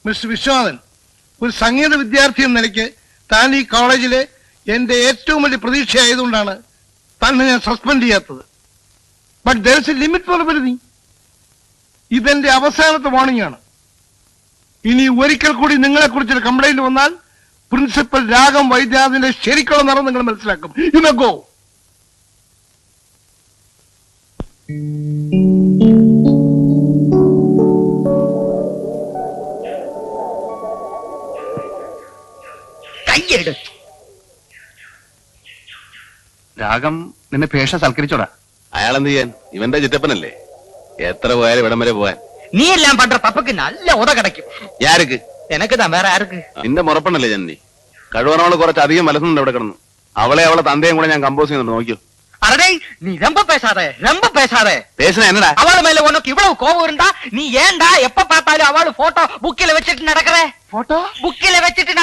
Mister Viswanathan, ഒരു സംഗീത വിദ്യാർത്ഥി എന്ന നിലയ്ക്ക് താൻ ഈ കോളേജിലെ എന്റെ ഏറ്റവും വലിയ പ്രതീക്ഷയായതുകൊണ്ടാണ് തന്നെ ഞാൻ സസ്പെൻഡ് ചെയ്യാത്തത്. But there is A limit for everything. ഇതെന്റെ അവസാനത്തെ വാർണിംഗ് ആണ്. ഇനി ഒരിക്കൽ കൂടി നിങ്ങളെ കുറിച്ചൊരു കംപ്ലൈന്റ് വന്നാൽ പ്രിൻസിപ്പൽ രാഗം വൈദ്യനാഥിന്റെ ശരിക്കുള്ള നിറം നിങ്ങൾ മനസ്സിലാക്കും. You may go. രാഗം നിന്നെ പേഷ സൽക്കരിച്ചോടാ. അയാളെന്ത് ചെയ്യാൻ? ഇവന്റെ ചിറ്റപ്പനല്ലേ. എത്ര പോയാലും ഇവിടം വരെ പോവാൻ. നീ എല്ലാം പണ്ട പപ്പക്ക് നല്ല ഉത കിടക്കും. ആർക്ക്? എനക്കുതാ, വേറെ ആർക്ക്? നിന്റെ മുറപ്പണല്ലേ ജനനി. കഴിവറവള് കുറച്ചധികം വലസുന്നുണ്ട് ഇവിടെ കിടന്നു. അവളെ തന്തയും കൂടെ ഞാൻ കമ്പോസ് ചെയ്യുന്നുണ്ട്, നോക്കിയോ. അറേ നീ ரொம்ப பேசாதே. பேசுனா என்னடா? அவள் மேல உனக்கு இவ்வளவு கோபம் இருந்தா நீ ஏன்டா எப்ப பார்த்தாலும் அவள் போட்டோ புக்கில வச்சிட்டு நடக்கற? போட்டோ புக்கில வச்சிட்டு